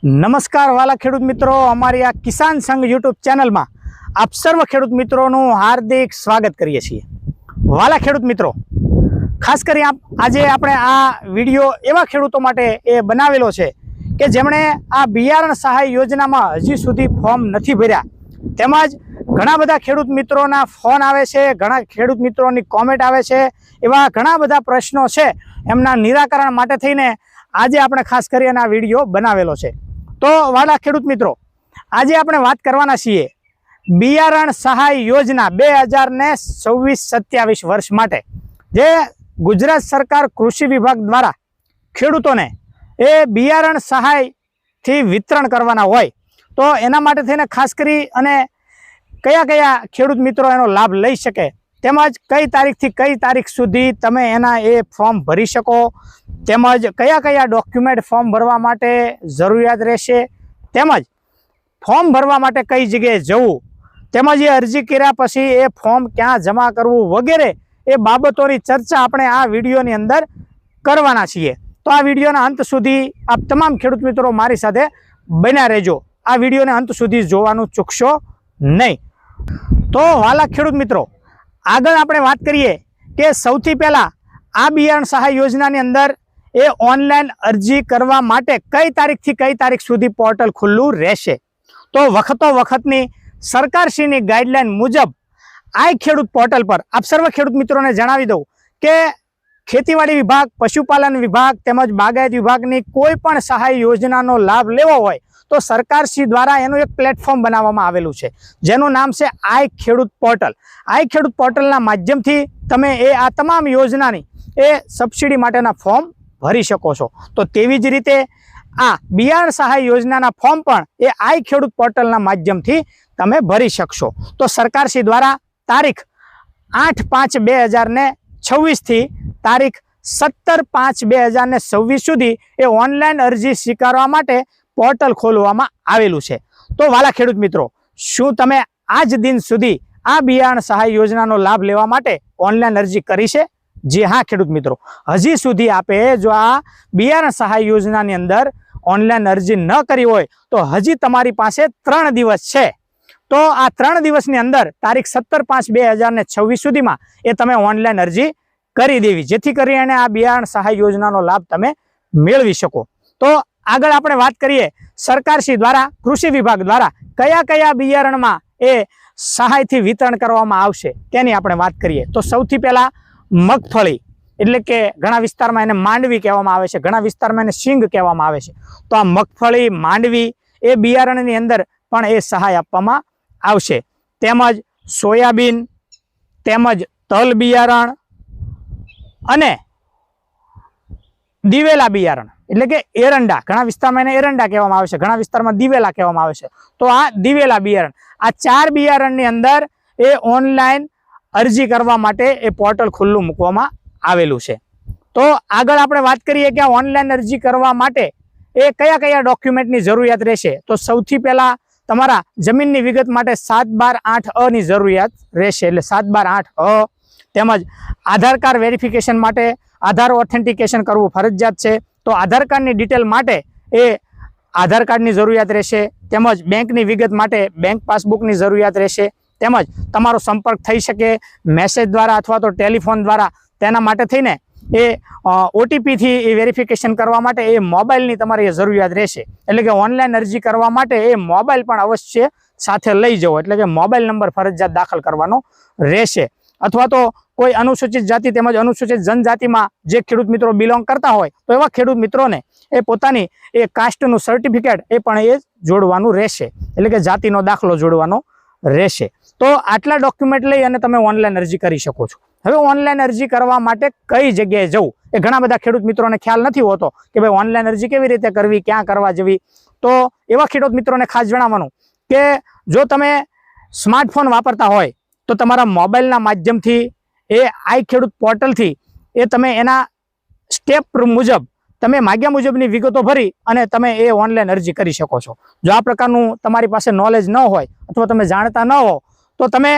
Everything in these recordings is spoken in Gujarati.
નમસ્કાર વાલા ખેડૂત મિત્રો, અમારી આ કિસાન સંઘ યુટ્યુબ ચેનલમાં આપ સર્વ ખેડૂત મિત્રોનું હાર્દિક સ્વાગત કરીએ છીએ। વાલા ખેડૂત મિત્રો, ખાસ કરી આજે આપણે આ વિડીયો એવા ખેડૂતો માટે એ બનાવેલો છે કે જેમણે આ બિયારણ સહાય યોજનામાં હજી સુધી ફોર્મ નથી ભર્યા, તેમજ ઘણા બધા ખેડૂત મિત્રોના ફોન આવે છે, ઘણા ખેડૂત મિત્રોની કોમેન્ટ આવે છે, એવા ઘણા બધા પ્રશ્નો છે, એમના નિરાકરણ માટે થઈને આજે આપણે ખાસ કરીને આ વિડીયો બનાવેલો છે। તો વાલા ખેડૂત મિત્રો, આજે આપણે વાત કરવાના છીએ બિયારણ સહાય યોજના 2026-27 વર્ષ માટે, જે ગુજરાત સરકાર કૃષિ વિભાગ દ્વારા ખેડૂતોને એ બિયારણ સહાયથી વિતરણ કરવાના હોય, તો એના માટે થઈને ખાસ કરી અને કયા કયા ખેડૂત મિત્રો એનો લાભ લઈ શકે, તેમજ કઈ તારીખથી કઈ તારીખ સુધી તમે એના એ ફોર્મ ભરી શકો, તેમજ કયા કયા ડોક્યુમેન્ટ ફોર્મ ભરવા માટે જરૂરિયાત રહેશે, તેમજ ફોર્મ ભરવા માટે કઈ જગ્યાએ જવું, તેમજ એ અરજી કર્યા પછી એ ફોર્મ ક્યાં જમા કરવું વગેરે એ બાબતોની ચર્ચા આપણે આ વિડીયોની અંદર કરવાના છીએ। તો આ વિડીયોના અંત સુધી આપ તમામ ખેડૂત મિત્રો મારી સાથે બન્યા રહેજો, આ વિડીયોને અંત સુધી જોવાનું ચૂકશો નહીં। તો વાલા ખેડૂત મિત્રો, આગળ આપણે વાત કરીએ કે સૌથી પહેલાં આ બિયારણ સહાય યોજનાની અંદર એ ઓનલાઈન અરજી કરવા માટે કઈ તારીખથી કઈ તારીખ સુધી પોર્ટલ ખુલ્લું રહેશે। તો વખતની સરકારશ્રીની ગાઈડલાઈન મુજબ આ ખેડૂત પોર્ટલ પર આપ સર્વ ખેડૂત મિત્રોને જણાવી દઉં કે ખેતીવાડી વિભાગ, પશુપાલન વિભાગ તેમજ બાગાયત વિભાગની કોઈ પણ સહાય યોજનાનો લાભ લેવો હોય તો સરકારશ્રી દ્વારા એનું એક પ્લેટફોર્મ બનાવવામાં આવેલું છે, જેનું નામ છે આઈ ખેડૂત પોર્ટલ। આઈ ખેડૂત પોર્ટલના માધ્યમથી તમે આ તમામ યોજનાની એ સબસિડી માટેના ફોર્મ ભરી શકો છો। તો તેવી જ રીતે આ બિયારણ સહાય યોજનાના ફોર્મ પણ એ આઈ ખેડૂત પોર્ટલના માધ્યમથી તમે ભરી શકશો। તો સરકારશ્રી દ્વારા તારીખ 8/5/2026 થી તારીખ 17/5/2026 સુધી એ ઓનલાઈન અરજી સ્વીકારવા માટે પોર્ટલ ખોલવામાં આવેલું છે। તો વાલા ખેડૂત મિત્રો, શું તમે આજ દિન સુધી આ બિયારણ સહાય યોજનાનો લાભ લેવા માટે ઓનલાઈન અરજી કરી છે? જી હા ખેડૂત મિત્રો, હજી સુધી આપે જો આ બિયારણ સહાય યોજનાની અંદર ઓનલાઈન અરજી ન કરી હોય તો હજી તમારી પાસે 3 દિવસ છે। તો આ 3 દિવસની અંદર તારીખ 17/5/2026 સુધીમાં એ તમે ઓનલાઈન અરજી કરી દેવી, જેથી કરીને આ બિયારણ સહાય યોજનાનો લાભ તમે મેળવી શકો। તો આગળ આપણે વાત કરીએ સરકારશ્રી દ્વારા, કૃષિ વિભાગ દ્વારા કયા કયા બિયારણમાં એ સહાયથી વિતરણ કરવામાં આવશે તેની આપણે વાત કરીએ। તો સૌથી પહેલા મગફળી, એટલે કે ઘણા વિસ્તારમાં એને માંડવી કહેવામાં આવે છે, ઘણા વિસ્તારમાં એને શીંગ કહેવામાં આવે છે। તો આ મગફળી, માંડવી એ બિયારણની અંદર પણ એ સહાય આપવામાં આવશે, તેમજ સોયાબીન, તેમજ તલ બિયારણ અને દિવેલા બિયારણ, એટલે કે એરંડા, ઘણા વિસ્તારમાં એને એરંડા કહેવામાં આવે છે, ઘણા વિસ્તારમાં દિવેલા કહેવામાં આવે છે। તો આ દિવેલા બિયારણ, આ 4 બિયારણની અંદર એ ઓનલાઈન અરજી કરવા માટે એ પોર્ટલ ખુલ્લું મૂકવામાં આવેલું છે। તો આગળ આપણે વાત કરીએ કે ઓનલાઈન અરજી કરવા માટે એ કયા કયા ડોક્યુમેન્ટની જરૂરિયાત રહેશે। તો સૌથી પહેલા તમારા જમીનની વિગત માટે 7/12/8 ની જરૂરિયાત રહેશે, એટલે 7/12/8, તેમજ આધાર કાર્ડ વેરિફિકેશન માટે આધાર ઓથેન્ટિકેશન કરવું ફરજિયાત છે। તો આધાર કાર્ડની ડિટેલ માટે એ આધાર કાર્ડની જરૂરિયાત રહેશે, તેમજ બેંકની વિગત માટે બેંક પાસબુકની જરૂરિયાત રહેશે, તેમજ તમારો સંપર્ક થઈ શકે મેસેજ દ્વારા અથવા તો ટેલિફોન દ્વારા, તેના માટે થઈને એ ઓટીપીથી એ વેરિફિકેશન કરવા માટે એ મોબાઈલની તમારી જરૂરિયાત રહેશે। એટલે કે ઓનલાઈન અરજી કરવા માટે એ મોબાઈલ પણ અવશ્ય સાથે લઈ જવો, એટલે કે મોબાઈલ નંબર ફરજિયાત દાખલ કરવાનો રહેશે। અથવા તો કોઈ અનુસૂચિત જાતિ તેમજ અનુસૂચિત જનજાતિમાં જે ખેડૂત મિત્રો બિલોંગ કરતા હોય તો એવા ખેડૂત મિત્રોને એ પોતાની એ કાસ્ટનું સર્ટિફિકેટ એ પણ એ જોડવાનું રહેશે, એટલે કે જાતિનો દાખલો જોડવાનો રહેશે। તો આટલા ડોક્યુમેન્ટ લઈ અને તમે ઓનલાઈન અરજી કરી શકો છો। હવે ઓનલાઈન અરજી કરવા માટે કઈ જગ્યાએ જવું એ ઘણા બધા ખેડૂત મિત્રોને ખ્યાલ નથી હોતો કે ભાઈ ઓનલાઈન અરજી કેવી રીતે કરવી, ક્યાં કરવા જવી। તો એવા ખેડૂત મિત્રોને ખાસ જણાવવાનું કે જો તમે સ્માર્ટફોન વાપરતા હોય તો તમારા મોબાઈલના માધ્યમથી એ આઈ ખેડૂત પોર્ટલથી એ તમે એના સ્ટેપ મુજબ તમે માગ્યા મુજબની વિગતો ભરી અને તમે એ ઓનલાઈન અરજી કરી શકો છો। જો આ પ્રકારનું તમારી પાસે નોલેજ ન હોય અથવા તમે જાણતા ન હો તો તમે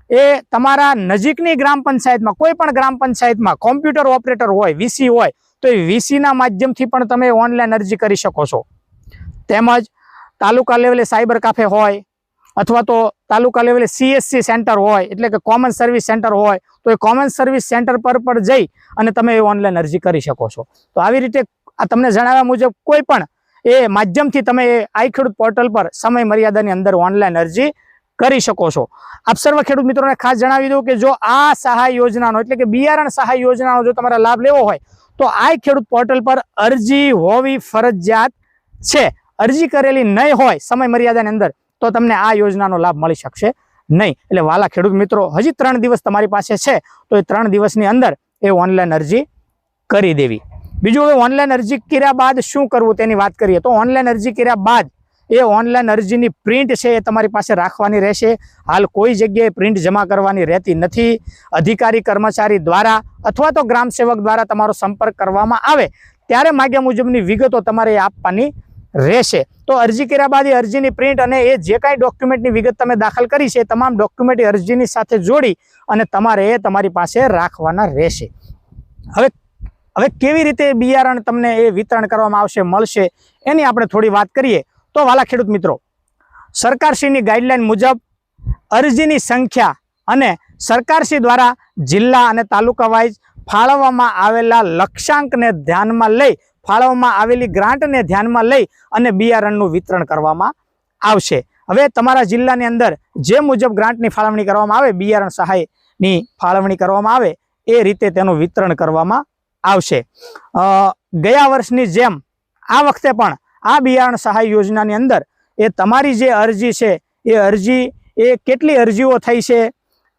એ તમારા નજીકની ગ્રામ પંચાયતમાં, કોઈ પણ ગ્રામ પંચાયતમાં કોમ્પ્યુટર ઓપરેટર હોય, વીસી હોય, તો એ વીસીના માધ્યમથી પણ તમે ઓનલાઈન અરજી કરી શકો છો। તેમજ તાલુકા લેવલે સાયબર કાફે હોય અથવા તો તાલુકા લેવલે CSC સેન્ટર હોય એટલે કે કોમન સર્વિસ સેન્ટર હોય તો એ કોમન સર્વિસ સેન્ટર પર પણ જઈ અને તમે એ ઓનલાઈન અરજી કરી શકો છો. તો આવી રીતે આ તમને જણાવ્યા મુજબ કોઈ પણ એ માધ્યમથી તમે એ આઈ ખેડૂત પોર્ટલ પર સમય મર્યાદાની અંદર ઓનલાઈન અરજી કરી શકો છો. આપ સર્વ ખેડૂત મિત્રોને ખાસ જણાવી દઉં કે જો આ સહાય યોજનાનો એટલે કે બિયારણ સહાય યોજનાનો જો તમારે લાભ લેવો હોય તો આઈ ખેડૂત પોર્ટલ પર અરજી હોવી ફરજિયાત છે. અરજી કરેલી નહીં હોય સમય મર્યાદાની અંદર તો તમને આ યોજનાનો લાભ મળી શકશે નહીં. એટલે વાલા ખેડૂત મિત્રો, હજી 3 દિવસ તમારી પાસે છે તો એ 3 દિવસની અંદર એ ઓનલાઈન અરજી કરી દેવી. બીજું, હવે ઓનલાઈન અરજી કર્યા બાદ શું કરવું તેની વાત કરીએ તો ઓનલાઈન અરજી કર્યા બાદ એ ઓનલાઈન અરજીની પ્રિન્ટ છે એ તમારી પાસે રાખવાની રહેશે. હાલ કોઈ જગ્યાએ પ્રિન્ટ જમા કરવાની રહેતી નથી. અધિકારી કર્મચારી દ્વારા અથવા તો ગ્રામ સેવક દ્વારા તમારો સંપર્ક કરવામાં આવે ત્યારે માગ્યા મુજબની વિગતો તમારે આપવાની રહેશે. તો અરજી કર્યા બાદ એ અરજીની પ્રિન્ટ અને એ જે કાંઈ ડોક્યુમેન્ટની વિગત તમે દાખલ કરી છે એ તમામ ડોક્યુમેન્ટ અરજીની સાથે જોડી અને તમારે એ તમારી પાસે રાખવાના રહેશે. હવે કેવી રીતે બિયારણ તમને એ વિતરણ કરવામાં આવશે, મળશે, એની આપણે થોડી વાત કરીએ તો વાલા ખેડૂત મિત્રો, સરકારશ્રીની ગાઈડલાઈન મુજબ અરજીની સંખ્યા અને સરકારશ્રી દ્વારા જિલ્લા અને તાલુકા વાઇઝ ફાળવવામાં આવેલા લક્ષ્યાંકને ધ્યાનમાં લઈ, ફાળવવામાં આવેલી ગ્રાન્ટને ધ્યાનમાં લઈ અને બિયારણનું વિતરણ કરવામાં આવશે. હવે તમારા જિલ્લાની અંદર જે મુજબ ગ્રાન્ટની ફાળવણી કરવામાં આવે, બિયારણ સહાયની ફાળવણી કરવામાં આવે એ રીતે તેનું વિતરણ કરવામાં આવશે. ગયા વર્ષની જેમ આ વખતે પણ આ બિયારણ સહાય યોજનાની અંદર એ તમારી જે અરજી છે એ અરજી એ કેટલી અરજીઓ થઈ છે,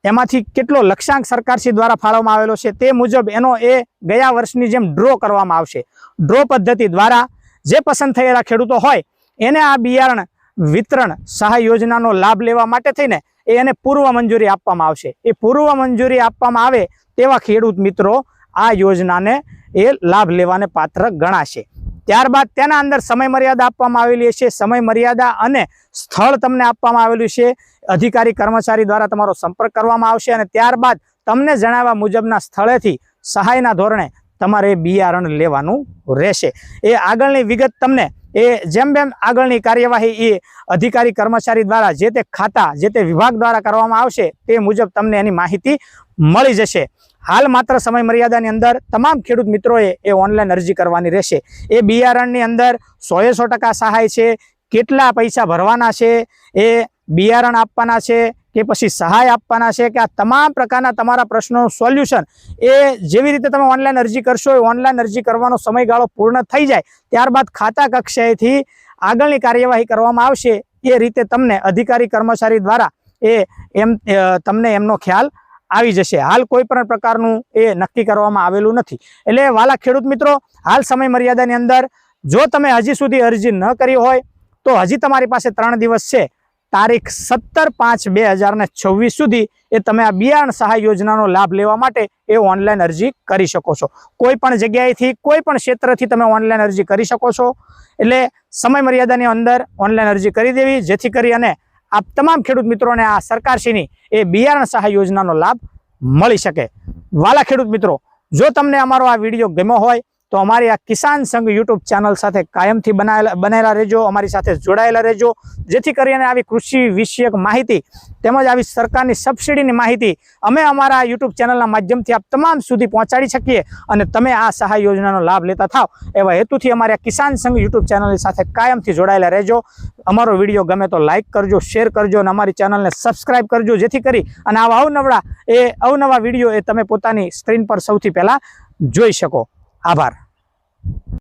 એમાંથી કેટલો લક્ષ્યાંક સરકારશ્રી દ્વારા ફાળવવામાં આવેલો છે તે મુજબ એનો એ ગયા વર્ષની જેમ ડ્રો કરવામાં આવશે. ડ્રો પદ્ધતિ દ્વારા જે પસંદ થયેલા ખેડૂતો હોય એને આ બિયારણ વિતરણ સહાય યોજનાનો લાભ લેવા માટે થઈને એને પૂર્વ મંજૂરી આપવામાં આવશે. એ પૂર્વ મંજૂરી આપવામાં આવે તેવા ખેડૂત મિત્રો આ યોજનાને એ લાભ લેવાને પાત્ર ગણાશે. ત્યારબાદ તેના અંદર સમય મર્યાદા આપવામાં આવેલી છે. સમય મર્યાદા અને સ્થળ તમને આપવામાં આવેલું છે. અધિકારી કર્મચારી દ્વારા તમારો સંપર્ક કરવામાં આવશે અને ત્યારબાદ તમને જણાવ્યા મુજબના સ્થળેથી સહાયના ધોરણે તમારે બિયારણ લેવાનું રહેશે. એ આગળની વિગત તમને એ જેમ આગળની કાર્યવાહી એ અધિકારી કર્મચારી દ્વારા જે તે ખાતા, જે તે વિભાગ દ્વારા કરવામાં આવશે તે મુજબ તમને એની માહિતી મળી જશે. હાલ માત્ર સમય મર્યાદાની અંદર તમામ ખેડૂત મિત્રોએ એ ઓનલાઈન અરજી કરવાની રહેશે. એ બિયારણની અંદર 100% સહાય છે, કેટલા પૈસા ભરવાના છે, એ બિયારણ આપવાના છે કે પછી સહાય આપવાના છે કે આ તમામ પ્રકારના તમારા પ્રશ્નોનું સોલ્યુશન એ જેવી રીતે તમે ઓનલાઈન અરજી કરશો એ ઓનલાઈન અરજી કરવાનો સમયગાળો પૂર્ણ થઈ જાય ત્યારબાદ ખાતા કક્ષાએથી આગળની કાર્યવાહી કરવામાં આવશે. એ રીતે તમને અધિકારી કર્મચારી દ્વારા તમને એમનો ખ્યાલ આવી જશે. હાલ કોઈ પણ પ્રકારનું એ નક્કી કરવામાં આવેલું નથી. એટલે વાલા ખેડૂત મિત્રો, હાલ સમય મર્યાદાની અંદર જો તમે હજી સુધી અરજી ન કરી હોય તો હજી તમારી પાસે 3 દિવસ છે. તારીખ 17/5/2026 સુધી એ તમે આ બિયારણ સહાય યોજનાનો લાભ લેવા માટે એ ઓનલાઈન અરજી કરી શકો છો. કોઈ પણ જગ્યાએથી, કોઈ પણ ક્ષેત્રથી તમે ઓનલાઈન અરજી કરી શકો છો. એટલે સમય મર્યાદાની અંદર ઓનલાઈન અરજી કરી દેવી, જેથી કરી અને આ તમામ ખેડૂત મિત્રોને આ સરકારશ્રીની એ બિયારણ સહાય યોજનાનો લાભ મળી શકે. વાલા ખેડૂત મિત્રો, જો તમને અમારો આ વિડીયો ગમ્યો હોય તો અમારી આ કિસાન સંઘ યુટ્યુબ ચેનલ સાથે કાયમથી બનેલા રહેજો, અમારી સાથે જોડાયેલા રહેજો, જેથી કરીને આવી કૃષિ વિષયક માહિતી તેમજ આવી સરકારની સબસિડીની માહિતી અમે અમારા યુટ્યુબ ચેનલના માધ્યમથી આપ તમામ સુધી પહોંચાડી શકીએ અને તમે આ સહાય યોજનાનો લાભ લેતા થાવ એવા હેતુથી અમારી આ કિસાન સંઘ યુટ્યુબ ચેનલની સાથે કાયમથી જોડાયેલા રહેજો. અમારો વિડીયો ગમે તો લાઇક કરજો, શેર કરજો અને અમારી ચેનલને સબસ્ક્રાઈબ કરજો, જેથી કરી અને આવા અવનવા વિડીયો એ તમે પોતાની સ્ક્રીન પર સૌથી પહેલા જોઈ શકો. આભાર.